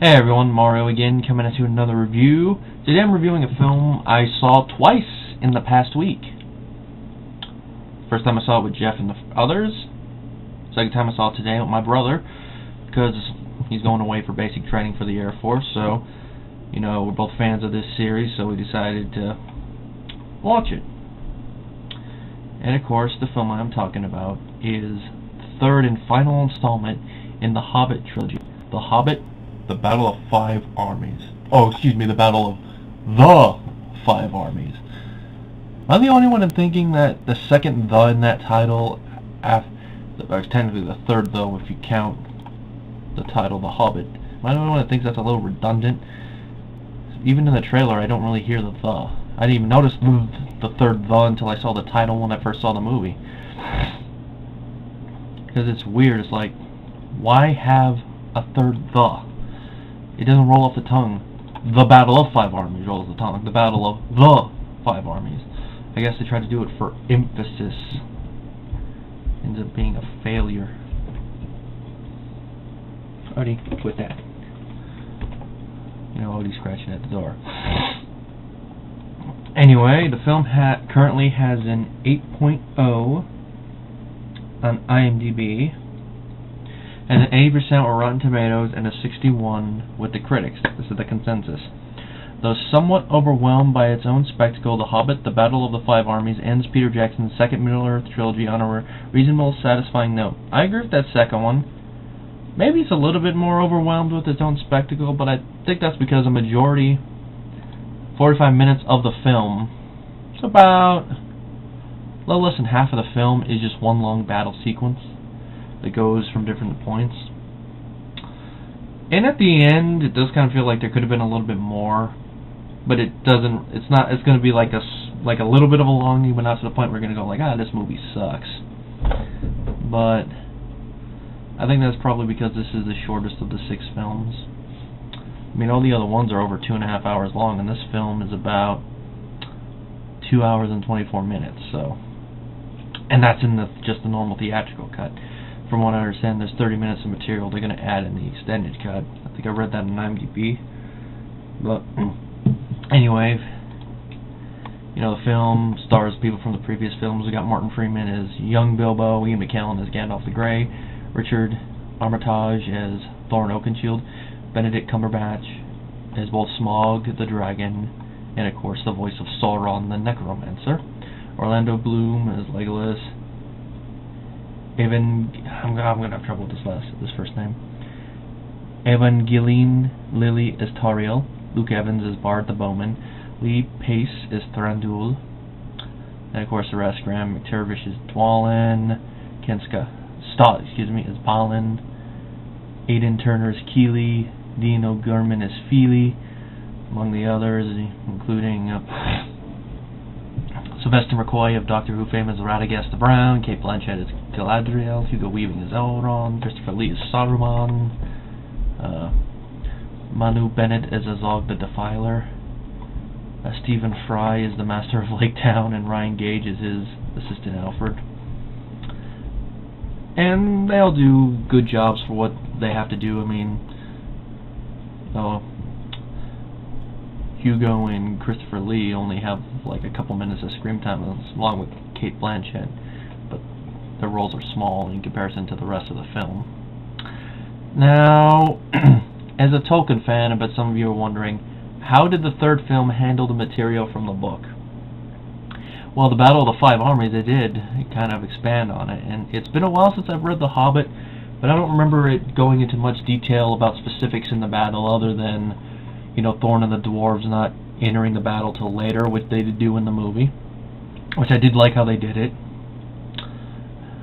Hey everyone, Mario again, coming at you with another review. Today I'm reviewing a film I saw twice in the past week. First time I saw it with Jeff and the others. Second time I saw it today with my brother, because he's going away for basic training for the Air Force, so, you know, we're both fans of this series, so we decided to watch it. And of course, the film I'm talking about is the third and final installment in the Hobbit trilogy. The Hobbit, The Battle of Five Armies. Oh, excuse me, The Battle of the Five Armies. I'm the only one in thinking that the second "the" in that title, technically the third though if you count the title The Hobbit, am I the only one that thinks that's a little redundant? Even in the trailer I don't really hear the "the." I didn't even notice the third "the" until I saw the title when I first saw the movie. Because it's weird, it's like, why have a third "the"? It doesn't roll off the tongue. The Battle of Five Armies rolls off the tongue. The Battle of the Five Armies. I guess they tried to do it for emphasis. Ends up being a failure. Already quit that. You know, already scratching at the door. Anyway, the film currently has an 8.0 on IMDb, and an 80% with Rotten Tomatoes, and a 61 with the critics. This is the consensus. Though somewhat overwhelmed by its own spectacle, The Hobbit, The Battle of the Five Armies ends Peter Jackson's second Middle-earth trilogy on a reasonable, satisfying note. I agree with that second one. Maybe it's a little bit more overwhelmed with its own spectacle, but I think that's because a majority, 45 minutes of the film, it's about a little less than half of the film is just one long battle sequence that goes from different points. And at the end, it does kind of feel like there could have been a little bit more, but it doesn't. It's not. It's going to be like a little bit of a longing, but not to the point where we're going to go like, this movie sucks. But I think that's probably because this is the shortest of the 6 films. I mean, all the other ones are over 2.5 hours long, and this film is about 2 hours and 24 minutes. So, and that's in just the normal theatrical cut. From what I understand, there's 30 minutes of material they're going to add in the extended cut. I think I read that in IMDb. But anyway, you know, the film stars people from the previous films. We got Martin Freeman as young Bilbo, Ian McKellen as Gandalf the Grey, Richard Armitage as Thorin Oakenshield, Benedict Cumberbatch as both Smaug the Dragon, and of course the voice of Sauron the Necromancer, Orlando Bloom as Legolas, I'm gonna have trouble with this first name. Evangeline Lilly as Tauriel, Luke Evans as Bard the Bowman, Lee Pace as Thranduil, and of course the rest: Graham McTavish as Dwalin, Ken Stott as Balin, Aidan Turner as Keeley, Dean O'Gorman as Feely, among the others, including Sylvester McCoy of Doctor Who fame as Radagast the Brown, Cate Blanchett as Galadriel, Hugo Weaving as Elrond, Christopher Lee as Saruman, Manu Bennett as Azog the Defiler, Stephen Fry as the Master of Lake Town, and Ryan Gage as his assistant Alfred. And they all do good jobs for what they have to do. I mean, Hugo and Christopher Lee only have like a couple minutes of screen time along with Cate Blanchett, but their roles are small in comparison to the rest of the film. Now, as a Tolkien fan, I bet some of you are wondering, how did the third film handle the material from the book? Well, The Battle of the Five Armies, they did kind of expand on it, and it's been a while since I've read The Hobbit, but I don't remember it going into much detail about specifics in the battle other than, you know, Thorin and the dwarves not entering the battle till later, which they did do in the movie, which I did like how they did it.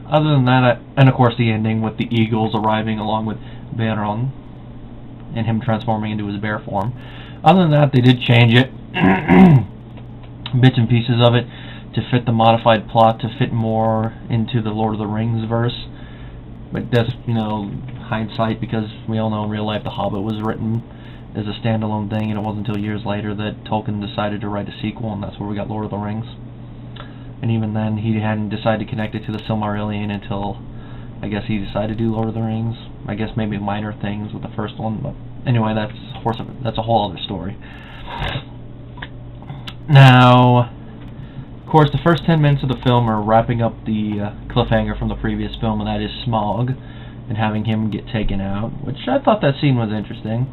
Other than that, and of course the ending with the eagles arriving along with Beron and him transforming into his bear form. Other than that, they did change it, bits and pieces of it, to fit the modified plot, to fit more into the Lord of the Rings verse. But that's, you know, hindsight, because we all know in real life The Hobbit was written as a standalone thing, and it wasn't until years later that Tolkien decided to write a sequel, and that's where we got Lord of the Rings. And even then, he hadn't decided to connect it to the Silmarillion until I guess he decided to do Lord of the Rings. I guess maybe minor things with the first one, but Anyway, that's a whole other story. Now, of course, the first 10 minutes of the film are wrapping up the cliffhanger from the previous film, and that is Smaug, and having him get taken out, which I thought that scene was interesting.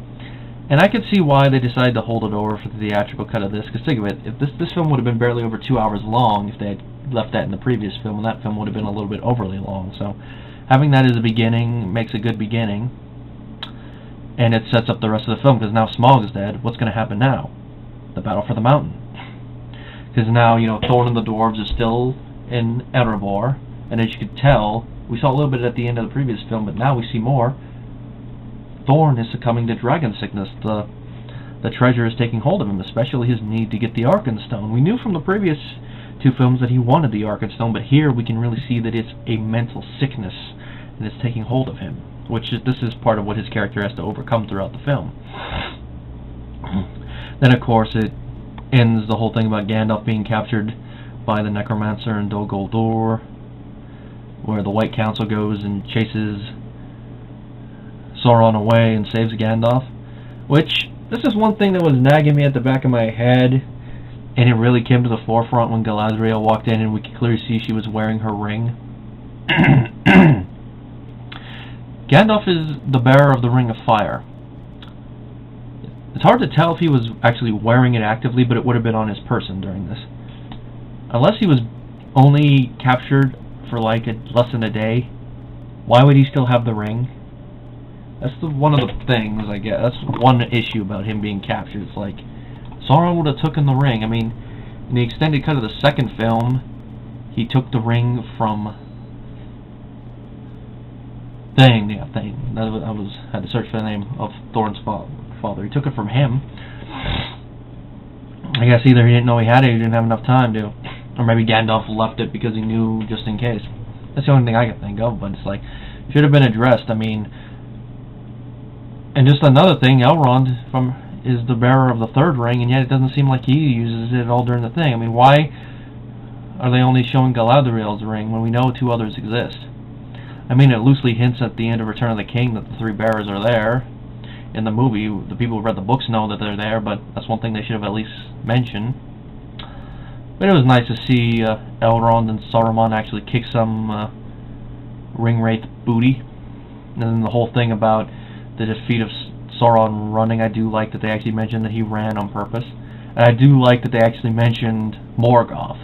And I could see why they decided to hold it over for the theatrical cut of this, because think of it, if this film would have been barely over 2 hours long if they had left that in the previous film, and that film would have been a little bit overly long. So having that as a beginning makes a good beginning, and it sets up the rest of the film, because now Smaug is dead. What's going to happen now? The battle for the mountain. Because now, you know, Thorin and the dwarves are still in Erebor, and as you could tell, we saw a little bit at the end of the previous film, but now we see more. Thorin is succumbing to dragon sickness. The treasure is taking hold of him, especially his need to get the Arkenstone. We knew from the previous 2 films that he wanted the Arkenstone, but here we can really see that it's a mental sickness, and it's taking hold of him, which is, this is part of what his character has to overcome throughout the film. Then, of course, it ends the whole thing about Gandalf being captured by the Necromancer in Dol Guldur, where the White Council goes and chases Sauron away and saves Gandalf, which, this is one thing that was nagging me at the back of my head, and it really came to the forefront when Galadriel walked in and we could clearly see she was wearing her ring. Gandalf is the bearer of the Ring of Fire. It's hard to tell if he was actually wearing it actively, but it would have been on his person during this. Unless he was only captured for like less than a day, why would he still have the ring? That's one of the things, I guess. That's one issue about him being captured. It's like, Sauron would have taken the ring. I mean, in the extended cut of the second film, he took the ring from Thing. I had to search for the name of Thorin's father. He took it from him. I guess either he didn't know he had it, or he didn't have enough time to, or maybe Gandalf left it because he knew just in case. That's the only thing I can think of. But it's like, it should have been addressed. I mean, and just another thing, Elrond is the bearer of the third ring, and yet it doesn't seem like he uses it all during the thing. I mean, why are they only showing Galadriel's ring when we know 2 others exist? I mean, it loosely hints at the end of Return of the King that the 3 bearers are there. In the movie, the people who read the books know that they're there, but that's one thing they should have at least mentioned. But it was nice to see Elrond and Saruman actually kick some Ringwraith booty. And then the whole thing about the defeat of Sauron running, I do like that they actually mentioned that he ran on purpose. And I do like that they actually mentioned Morgoth.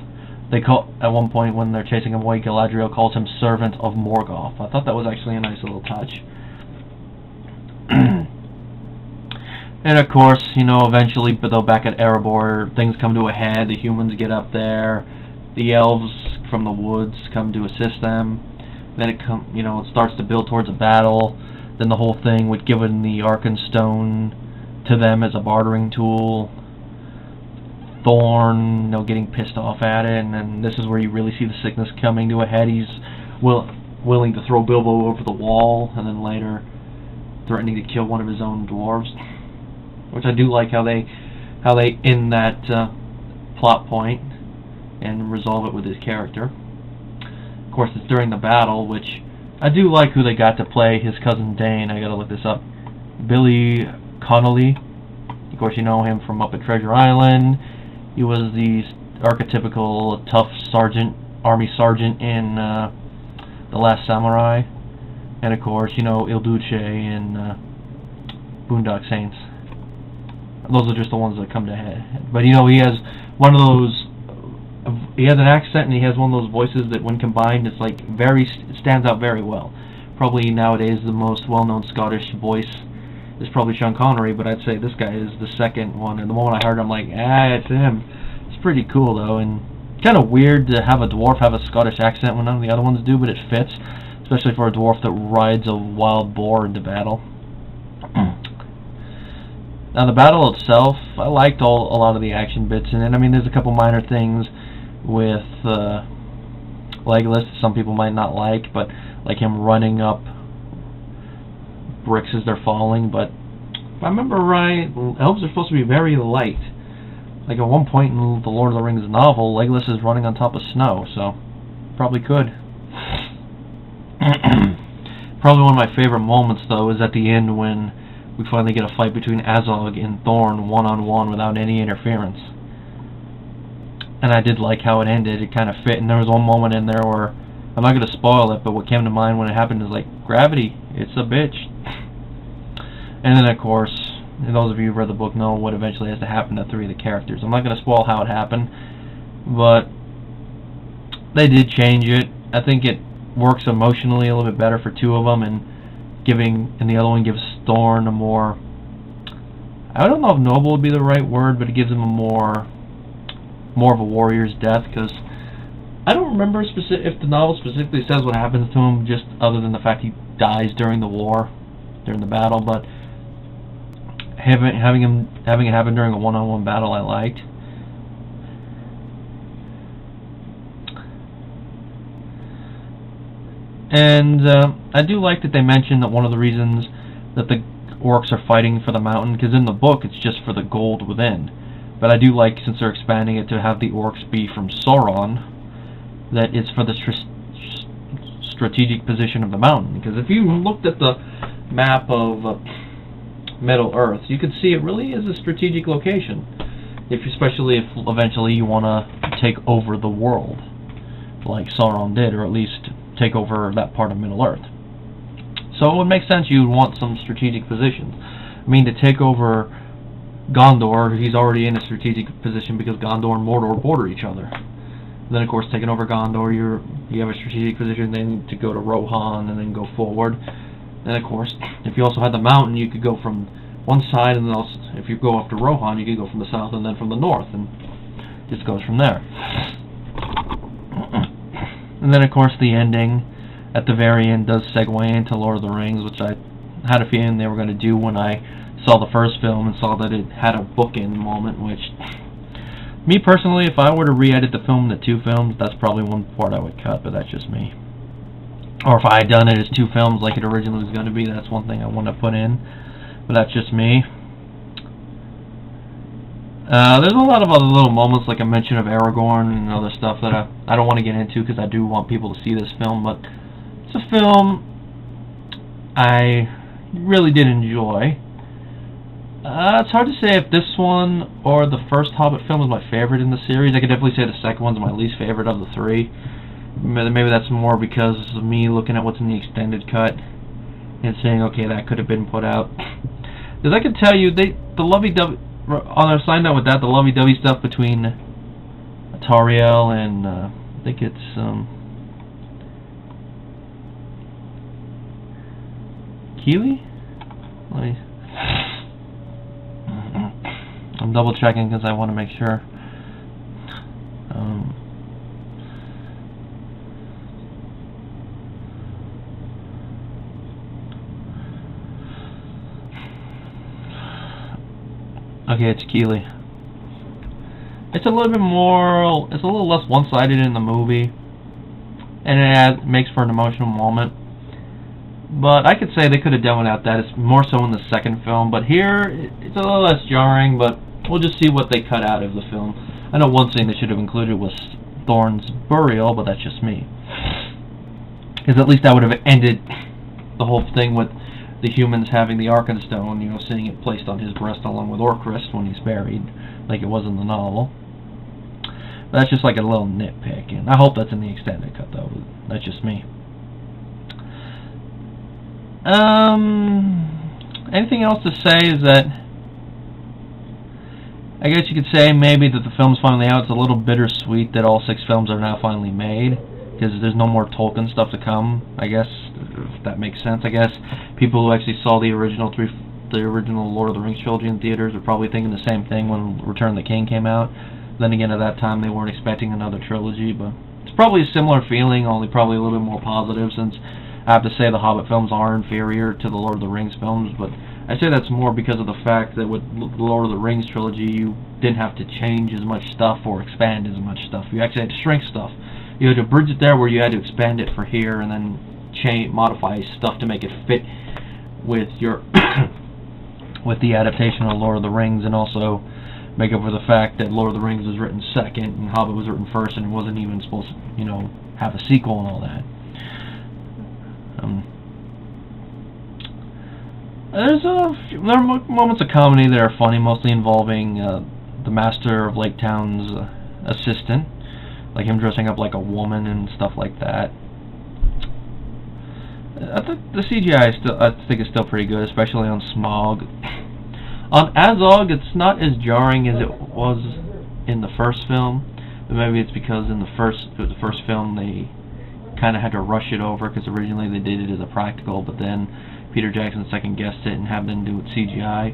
They call, at one point when they're chasing him away, Galadriel calls him Servant of Morgoth. I thought that was actually a nice little touch. And of course, you know, eventually, but though back at Erebor, things come to a head. The humans get up there. The elves from the woods come to assist them. Then it it starts to build towards a battle. Then the whole thing with giving the Arkenstone to them as a bartering tool. Thorn, getting pissed off at it, and then this is where you really see the sickness coming to a head. He's willing to throw Bilbo over the wall, and then later threatening to kill one of his own dwarves. Which I do like how they end that plot point and resolve it with his character. Of course, it's during the battle, which I do like who they got to play his cousin Dane. I gotta look this up. Billy Connolly. Of course, you know him from Muppet Treasure Island. He was the archetypical tough army sergeant in The Last Samurai. And of course, Il Duce in Boondock Saints. Those are just the ones that come to head. But he has one of those. He has an accent, and he has one of those voices that, when combined, it's like it stands out very well. Probably nowadays the most well-known Scottish voice is probably Sean Connery, but I'd say this guy is the second one. And the moment I heard him, I'm like, it's him. It's pretty cool though, and kind of weird to have a dwarf have a Scottish accent when none of the other ones do, but it fits, especially for a dwarf that rides a wild boar into battle. Now the battle itself, I liked a lot of the action bits in it. I mean, there's a couple minor things with Legolas that some people might not like, but like him running up bricks as they're falling. But if I remember right, elves are supposed to be very light. Like at one point in the Lord of the Rings novel, Legolas is running on top of snow, so probably could. Probably one of my favorite moments though is at the end when we finally get a fight between Azog and Thorn one-on-one without any interference. And I did like how it ended. It kind of fit, and there was one moment in there where, I'm not going to spoil it, but what came to mind when it happened is like, gravity, it's a bitch. And then of course, and those of you who read the book know what eventually has to happen to 3 of the characters. I'm not going to spoil how it happened, but they did change it. I think it works emotionally a little bit better for 2 of them, and the other one gives Thorn a more, I don't know if noble would be the right word, but it gives him a more of a warrior's death, because I don't remember if the novel specifically says what happens to him, just other than the fact he dies during the war, during the battle, but having it happen during a one-on-one battle I liked. And I do like that they mentioned that one of the reasons that the orcs are fighting for the mountain, because in the book it's just for the gold within. But I do like, since they're expanding it to have the orcs be from Sauron, that it's for the strategic position of the mountain. Because if you looked at the map of Middle Earth, you could see it really is a strategic location. Especially if eventually you want to take over the world, like Sauron did, or at least take over that part of Middle Earth. So it would make sense you would want some strategic positions. I mean, to take over Gondor, he's already in a strategic position because Gondor and Mordor border each other. Then of course, taking over Gondor, you have a strategic position then to go to Rohan and then go forward. And of course, if you also had the mountain, you could go from one side, and then also, if you go up to Rohan, you could go from the south and then from the north, and just goes from there. And then of course the ending at the very end does segue into Lord of the Rings, which I had a feeling they were going to do when I saw the first film and saw that it had a bookend moment, which, me personally, if I were to re-edit the film into 2 films, that's probably one part I would cut, but that's just me. Or if I had done it as 2 films like it originally was going to be, that's one thing I want to put in, but that's just me. There's a lot of other little moments, like a mention of Aragorn and other stuff that I don't want to get into, because I do want people to see this film, but it's a film I really did enjoy. It's hard to say if this one or the first Hobbit film is my favorite in the series. I could definitely say the second one's my least favorite of the 3. Maybe that's more because of me looking at what's in the extended cut and saying, okay, that could have been put out. Because I can tell you, the lovey-dovey, on a side note with that, the lovey-dovey stuff between Tauriel and, I think it's, Keely? I'm double checking because I want to make sure. Okay, it's Keely. It's a little bit more, it's a little less one-sided in the movie, and it makes for an emotional moment. But I could say they could have done without that. It's more so in the second film, but here it's a little less jarring, but we'll just see what they cut out of the film. I know one thing they should have included was Thorn's burial, but that's just me. Because at least that would have ended the whole thing with the humans having the Arkenstone, you know, seeing it placed on his breast along with Orcrist when he's buried, like it was in the novel. But that's just like a little nitpick, and I hope that's in the extended cut, though. That's just me. Anything else to say is that I guess you could say maybe that the film's finally out. It's a little bittersweet that all 6 films are now finally made, because there's no more Tolkien stuff to come, I guess, if that makes sense. I guess people who actually saw the original Lord of the Rings trilogy in theaters are probably thinking the same thing when Return of the King came out. Then again, at that time they weren't expecting another trilogy, but it's probably a similar feeling, only probably a little bit more positive, since I have to say the Hobbit films are inferior to the Lord of the Rings films, but I say that's more because of the fact that with the Lord of the Rings trilogy you didn't have to change as much stuff or expand as much stuff. You actually had to shrink stuff. You had to bridge it there where you had to expand it for here, and then modify stuff to make it fit with your with the adaptation of Lord of the Rings, and also make up for the fact that Lord of the Rings was written second and Hobbit was written first, and it wasn't even supposed to, you know, have a sequel and all that. There are moments of comedy that are funny, mostly involving the master of Lake Town's assistant, like him dressing up like a woman and stuff like that. I think the CGI I think is still pretty good, especially on Smaug. On Azog, it's not as jarring as it was in the first film, but maybe it's because in the first film they kind of had to rush it over, because originally they did it as a practical, but then Peter Jackson second guessed it and had them do it CGI.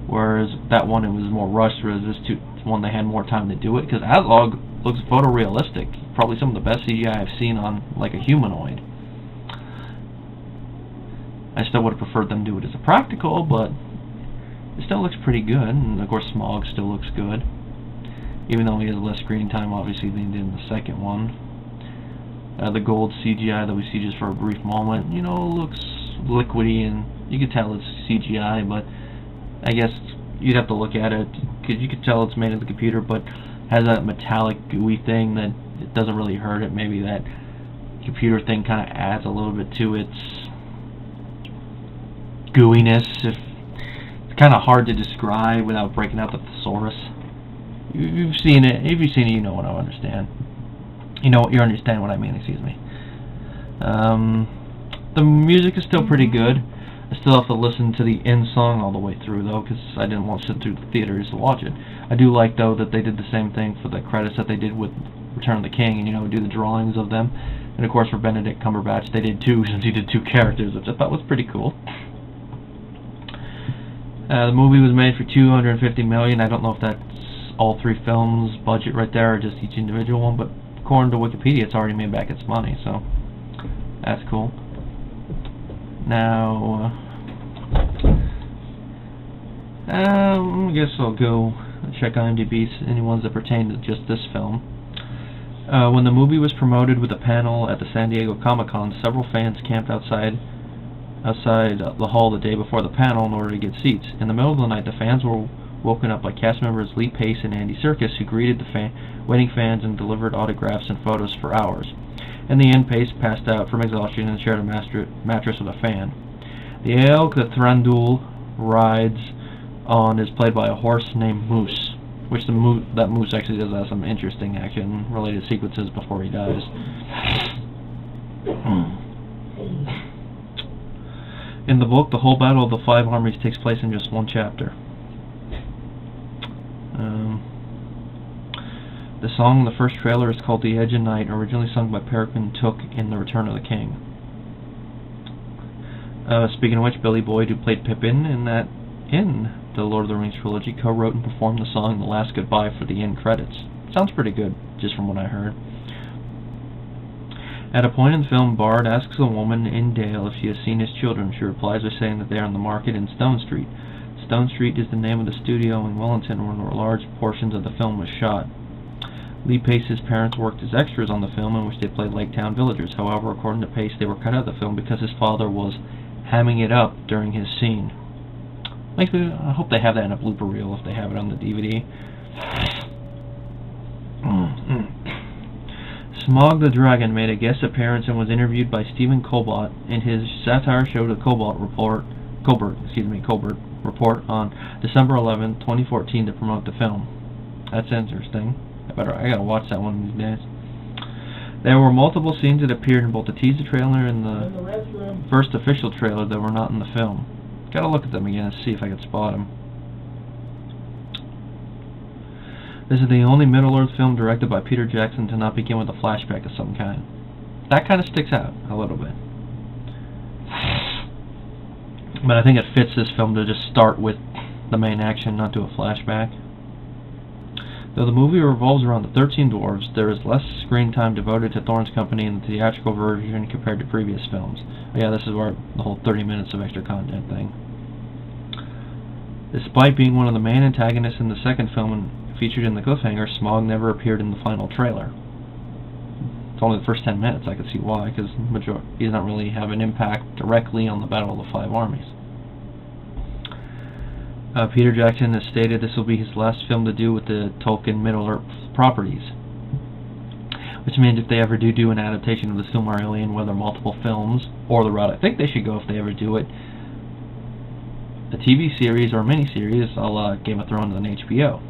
Whereas that one, it was more rushed, whereas this one they had more time to do it, because Azog looks photorealistic, probably some of the best CGI I've seen on like a humanoid. I still would have preferred them do it as a practical, but it still looks pretty good, and of course Smaug still looks good, even though he has less screen time obviously than he did in the second one. The gold CGI that we see just for a brief moment, you know, looks liquidy, and you can tell it's CGI, but I guess you'd have to look at it, because you could tell it's made in the computer, but has that metallic gooey thing that it doesn't really hurt it. Maybe that computer thing kind of adds a little bit to its gooiness. It's kind of hard to describe without breaking out the thesaurus. You've seen it. If you've seen it, you know what I understand. You understand what I mean. Excuse me. The music is still pretty good. I still have to listen to the end song all the way through, though, because I didn't want to sit through the theaters to watch it. I do like, though, that they did the same thing for the credits that they did with Return of the King, and, do the drawings of them. And, of course, for Benedict Cumberbatch, they did two, since he did two characters, which I thought was pretty cool. The movie was made for $250 million. I don't know if that's all three films' budget right there, or just each individual one, but according to Wikipedia, it's already made back its money, so that's cool. Now, I guess I'll go check IMDb, any ones that pertain to just this film. When the movie was promoted with a panel at the San Diego Comic-Con, several fans camped outside the hall the day before the panel in order to get seats. In the middle of the night, the fans were woken up by cast members Lee Pace and Andy Serkis, who greeted the waiting fans and delivered autographs and photos for hours. In the end, Pace passed out from exhaustion and shared a mattress with a fan. The elk that Thranduil rides on is played by a horse named Moose, which that moose actually does have some interesting action-related sequences before he dies. In the book, the whole Battle of the Five Armies takes place in just one chapter. The song in the first trailer is called The Edge of Night, originally sung by Peregrine Took in The Return of the King. Speaking of which, Billy Boyd, who played Pippin in the Lord of the Rings trilogy, co-wrote and performed the song The Last Goodbye for the end credits. Sounds pretty good, just from what I heard. At a point in the film, Bard asks a woman in Dale if she has seen his children. She replies by saying that they are on the market in Stone Street. Stone Street is the name of the studio in Wellington where large portions of the film was shot. Lee Pace's parents worked as extras on the film in which they played Lake Town villagers. However, according to Pace, they were cut out of the film because his father was hamming it up during his scene. I hope they have that in a blooper reel if they have it on the DVD. Smaug the Dragon made a guest appearance and was interviewed by Stephen Colbert in his satire show The Colbert Report on December 11, 2014 to promote the film. That's interesting. I gotta watch that one these days. There were multiple scenes that appeared in both the teaser trailer and the first official trailer that were not in the film. Gotta look at them again and see if I can spot them. This is the only Middle-earth film directed by Peter Jackson to not begin with a flashback of some kind. That kind of sticks out a little bit. But I think it fits this film to just start with the main action, not do a flashback. Though the movie revolves around the 13 Dwarves, there is less screen time devoted to Thorne's company in the theatrical version compared to previous films. Yeah, this is where the whole 30 minutes of extra content thing. Despite being one of the main antagonists in the second film and featured in the cliffhanger, Smaug never appeared in the final trailer. It's only the first 10 minutes. I could see why, because he doesn't really have an impact directly on the Battle of the Five Armies. Peter Jackson has stated this will be his last film to do with the Tolkien Middle-earth properties. Which means if they ever do an adaptation of the Silmarillion, whether multiple films, or the route I think they should go if they ever do it, a TV series or a miniseries, a la Game of Thrones on HBO.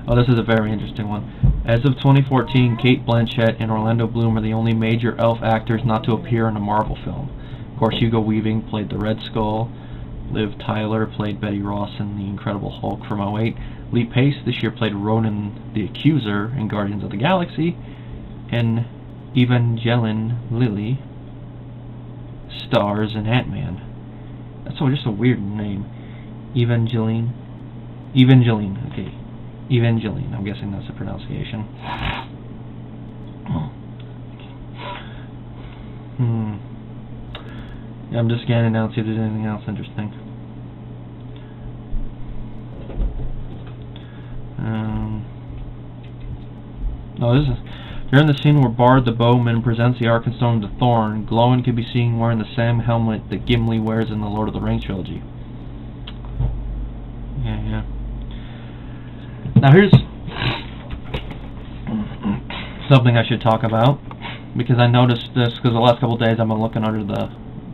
Oh, this is a very interesting one. As of 2014, Cate Blanchett and Orlando Bloom are the only major elf actors not to appear in a Marvel film. Of course, Hugo Weaving played the Red Skull. Liv Tyler played Betty Ross in The Incredible Hulk from '08. Lee Pace this year played Ronan the Accuser in Guardians of the Galaxy. And Evangeline Lilly stars in Ant-Man. That's just a weird name. Evangeline, okay. Evangeline, I'm guessing that's the pronunciation. Yeah, I'm just scanning now to see if there's anything else interesting. This is during the scene where Bard the Bowman presents the Arkenstone to Thorn. Glóin can be seen wearing the same helmet that Gimli wears in the Lord of the Rings trilogy. Yeah. Now here's something I should talk about, because I noticed this because the last couple of days I've been looking under the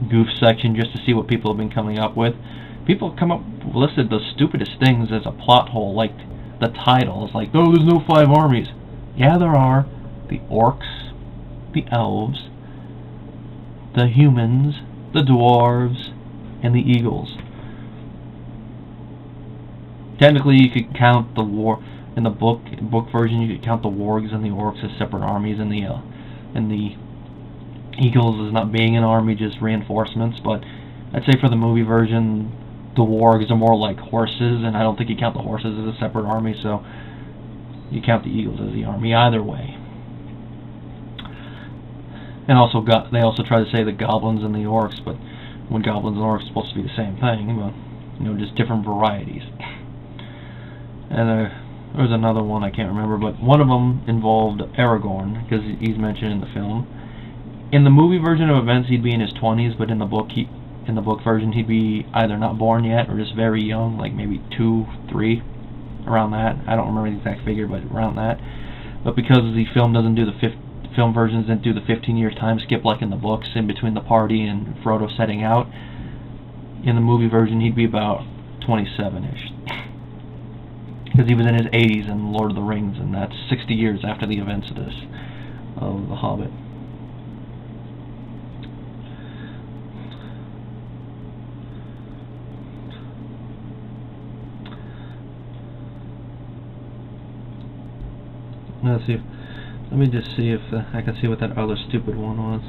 goof section just to see what people have been coming up with. People come up listed the stupidest things as a plot hole, like the title is like, oh, there's no 5 armies. Yeah, there are. The orcs, the elves, the humans, the dwarves, and the eagles. Technically, you could count the war in the book version. You could count the wargs and the orcs as separate armies, and the eagles as not being an army, just reinforcements. But I'd say for the movie version, the wargs are more like horses, and I don't think you count the horses as a separate army. So you count the eagles as the army either way. And also, they also try to say the goblins and the orcs, but when goblins and orcs are supposed to be the same thing, but just different varieties. And there was another one I can't remember, but one of them involved Aragorn, because he's mentioned in the film. In the movie version of events, he'd be in his 20s, but in the book version, he'd be either not born yet or just very young, like maybe 2, 3, around that. I don't remember the exact figure, but around that. But because the film doesn't do film versions didn't do the 15-year time skip like in the books, in between the party and Frodo setting out, in the movie version, he'd be about 27-ish. Because he was in his 80s in Lord of the Rings, and that's 60 years after the events of The Hobbit. Let me just see if I can see what that other stupid one was.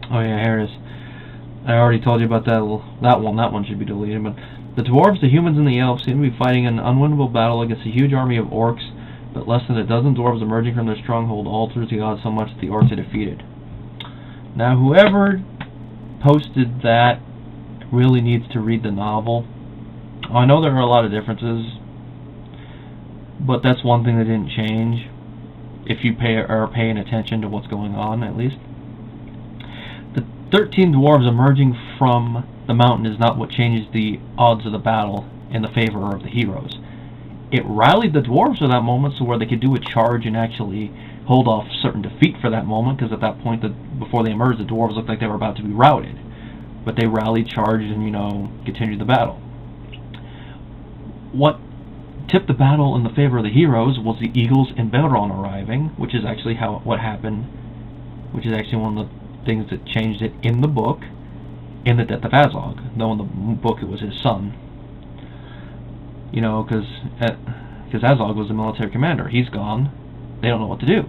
Oh yeah, here it is. I already told you about that one. That one should be deleted. But the dwarves, the humans, and the elves seem to be fighting an unwinnable battle against a huge army of orcs, but less than a dozen dwarves emerging from their stronghold alters the odds so much that the orcs are defeated. Now, whoever posted that really needs to read the novel. I know there are a lot of differences, but that's one thing that didn't change, if you are paying attention to what's going on, at least. The 13 dwarves emerging from the mountain is not what changed the odds of the battle in the favor of the heroes. It rallied the dwarves for that moment so where they could do a charge and actually hold off certain defeat for that moment, because at that point, before they emerged, the dwarves looked like they were about to be routed. But they rallied, charged, and, continued the battle. What tipped the battle in the favor of the heroes was the eagles and Belron arriving, which is actually what happened, which is actually one of the things that changed it in the book, in the death of Azog. Though in the book it was his son. Because Azog was the military commander. He's gone. They don't know what to do.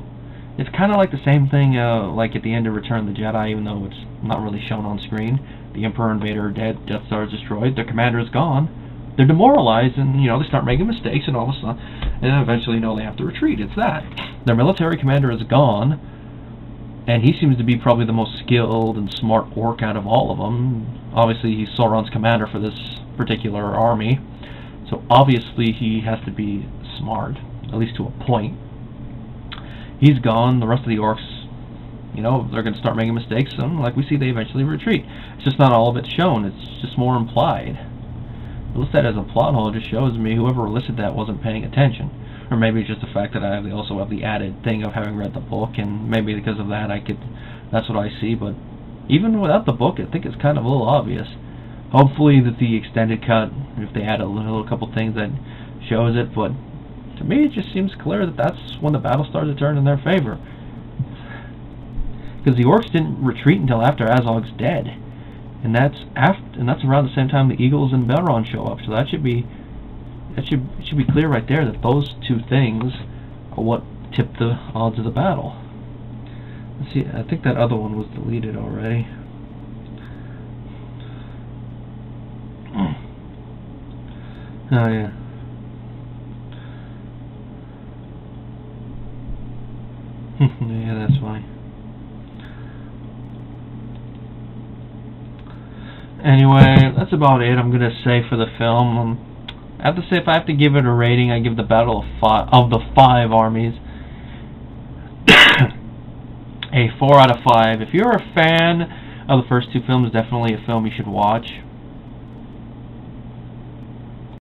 It's kind of like the same thing like at the end of Return of the Jedi, even though it's not really shown on screen. The Emperor and Vader are dead, Death Star is destroyed, their commander is gone. They're demoralized, and they start making mistakes and all this stuff. And then eventually, they have to retreat. It's that. Their military commander is gone, and he seems to be probably the most skilled and smart orc out of all of them. Obviously, he's Sauron's commander for this particular army, so obviously he has to be smart, at least to a point. He's gone. The rest of the orcs, they're going to start making mistakes, and like we see, they eventually retreat. It's just not all of it shown. It's just more implied. listed as a plot hole just shows me whoever listed that wasn't paying attention. Or maybe it's just the fact that I also have the added thing of having read the book, and maybe because of that that's what I see. But even without the book, I think it's kind of a little obvious. Hopefully that the extended cut, if they add a couple things that shows it, but to me it just seems clear that that's when the battle started to turn in their favor. Because the orcs didn't retreat until after Azog's dead, and that's around the same time the Eagles and Belron show up. So that should be clear right there that those two things are what tipped the odds of the battle. Let's see, I think that other one was deleted already. Oh yeah. Yeah, that's funny. Anyway, that's about it I'm gonna say for the film. I have to say, if I have to give it a rating, I give the Battle of the Five Armies a 4 out of 5. If you're a fan of the first two films, definitely a film you should watch.